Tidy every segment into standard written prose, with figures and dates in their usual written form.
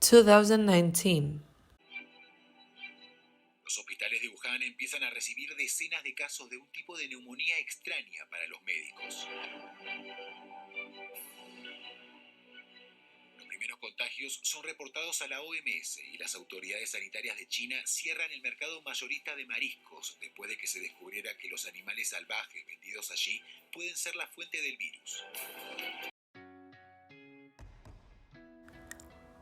2019. Los hospitales de Wuhan empiezan a recibir decenas de casos de un tipo de neumonía extraña para los médicos. Los primeros contagios son reportados a la OMS y las autoridades sanitarias de China cierran el mercado mayorista de mariscos después de que se descubriera que los animales salvajes vendidos allí pueden ser la fuente del virus.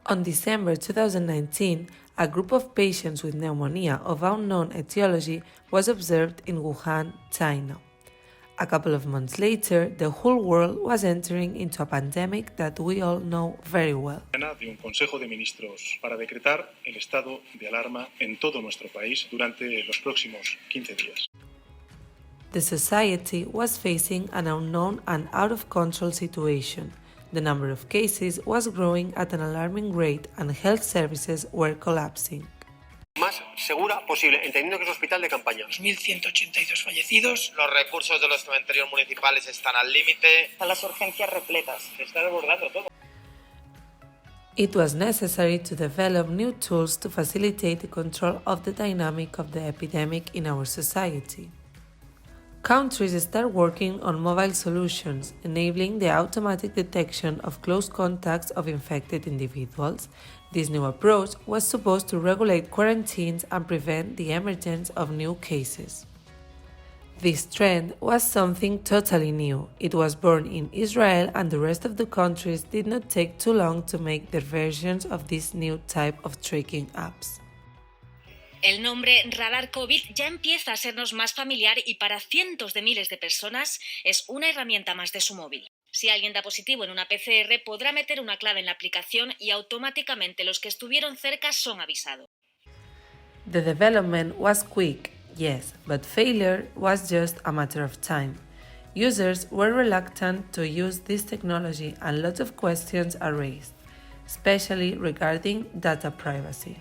On December 2019, a group of patients with pneumonia of unknown etiology was observed in Wuhan, China. A couple of months later, the whole world was entering into a pandemic that we all know very well. De un Consejo de Ministros para decretar el estado de alarma en todo nuestro país durante los próximos 15 días. The society was facing an unknown and out-of-control situation. The number of cases was growing at an alarming rate and health services were collapsing. Más segura posible, entendiendo que es un hospital de campaña. 2.182 fallecidos. Los recursos de los cementerios municipales están al límite. Están las urgencias repletas. Se está desbordando todo. It was necessary to develop new tools to facilitate the control of the dynamic of the epidemic in our society. Countries start working on mobile solutions, enabling the automatic detection of close contacts of infected individuals. This new approach was supposed to regulate quarantines and prevent the emergence of new cases. This trend was something totally new. It was born in Israel, and the rest of the countries did not take too long to make their versions of this new type of tracking apps. El nombre radar COVID ya empieza a sernos más familiar y para cientos de miles de personas es una herramienta más de su móvil. Si alguien da positivo en una PCR, podrá meter una clave en la aplicación y automáticamente los que estuvieron cerca son avisados. The development was quick, yes, but failure was just a matter of time. Users were reluctant to use this technology and lots of questions are raised, especially regarding data privacy.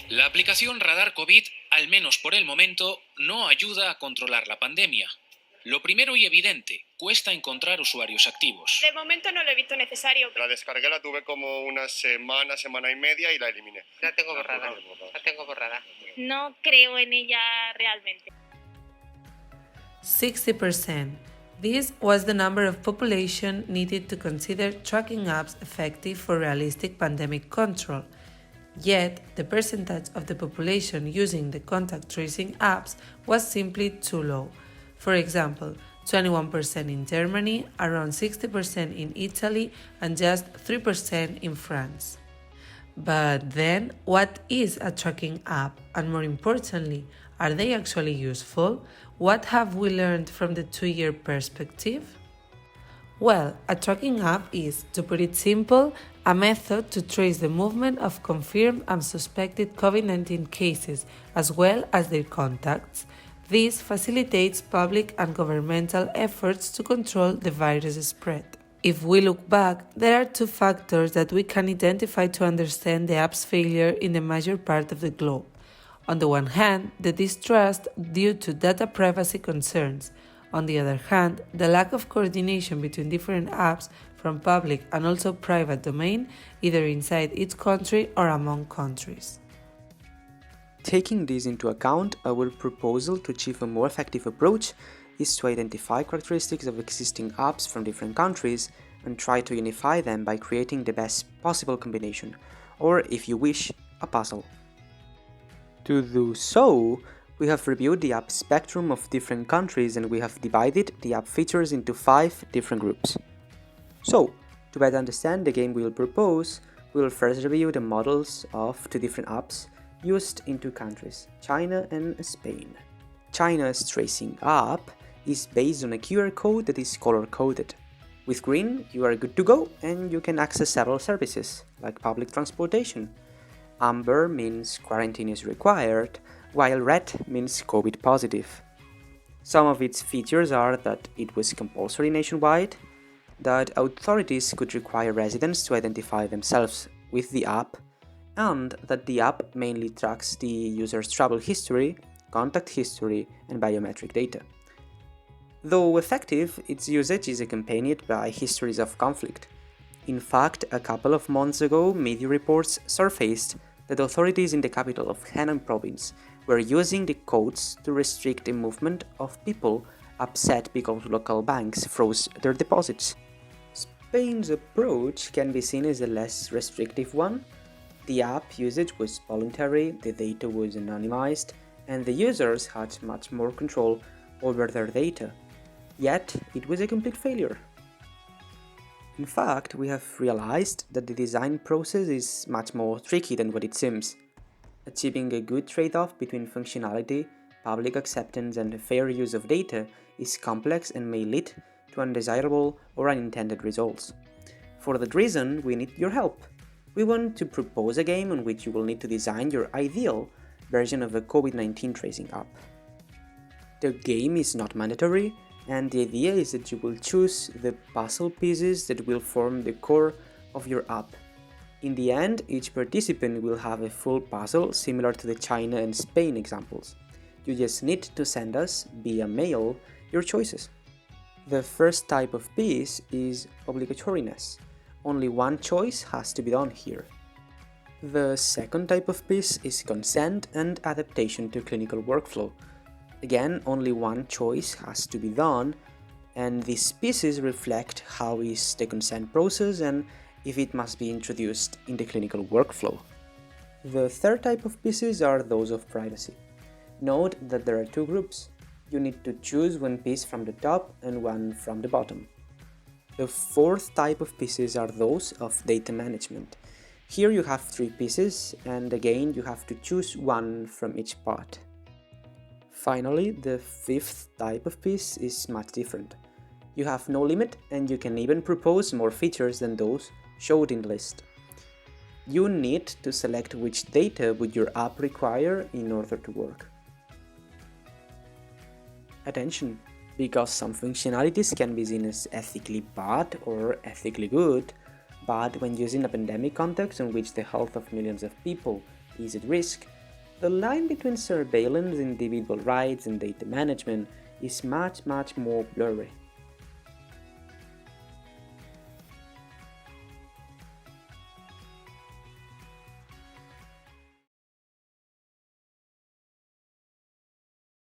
La aplicación Radar COVID, al menos por el momento, no ayuda a controlar la pandemia. Lo primero y evidente, cuesta encontrar usuarios activos. De momento no lo he visto necesario. La descargué, la tuve como una semana y media y la eliminé. La tengo borrada. No creo en ella realmente. 60%. This was the number of population needed to consider tracking apps effective for realistic pandemic control. Yet, the percentage of the population using the contact tracing apps was simply too low. For example, 21% in Germany, around 60% in Italy, and just 3% in France. But then, what is a tracking app? And more importantly, are they actually useful? What have we learned from the 2-year perspective? Well, a tracking app is, to put it simple, a method to trace the movement of confirmed and suspected COVID-19 cases as well as their contacts. This facilitates public and governmental efforts to control the virus spread. If we look back, there are 2 factors that we can identify to understand the app's failure in the major part of the globe. On the one hand, the distrust due to data privacy concerns. On the other hand, the lack of coordination between different apps from public and also private domain, either inside each country or among countries. Taking this into account, our proposal to achieve a more effective approach is to identify characteristics of existing apps from different countries and try to unify them by creating the best possible combination, or if you wish, a puzzle. To do so, we have reviewed the app spectrum of different countries and we have divided the app features into 5 different groups. So, to better understand the game we will propose, we will first review the models of 2 different apps used in 2 countries, China and Spain. China's tracing app is based on a QR code that is color-coded. With green, you are good to go and you can access several services, like public transportation. Amber means quarantine is required, while red means COVID positive. Some of its features are that it was compulsory nationwide, that authorities could require residents to identify themselves with the app, and that the app mainly tracks the user's travel history, contact history, and biometric data. Though effective, its usage is accompanied by histories of conflict. In fact, a couple of months ago, media reports surfaced that authorities in the capital of Henan province were using the codes to restrict the movement of people upset because local banks froze their deposits. Spain's approach can be seen as a less restrictive one. The app usage was voluntary, the data was anonymized, and the users had much more control over their data. Yet, it was a complete failure. In fact, we have realized that the design process is much more tricky than what it seems. Achieving a good trade-off between functionality, public acceptance, and fair use of data is complex and may lead to undesirable or unintended results. For that reason, we need your help. We want to propose a game on which you will need to design your ideal version of a COVID-19 tracing app. The game is not mandatory, and the idea is that you will choose the puzzle pieces that will form the core of your app. In the end, each participant will have a full puzzle similar to the China and Spain examples. You just need to send us, via mail, your choices. The first type of piece is obligatoriness. Only one choice has to be done here. The second type of piece is consent and adaptation to clinical workflow. Again, only one choice has to be done, and these pieces reflect how is the consent process and if it must be introduced in the clinical workflow. The third type of pieces are those of privacy. Note that there are two groups. You need to choose one piece from the top and one from the bottom. The fourth type of pieces are those of data management. Here you have three pieces, and again you have to choose one from each part. Finally, the fifth type of piece is much different. You have no limit, and you can even propose more features than those showed in the list. You need to select which data would your app require in order to work. Attention, because some functionalities can be seen as ethically bad or ethically good, but when used in a pandemic context in which the health of millions of people is at risk, the line between surveillance, individual rights, and data management is much more blurry.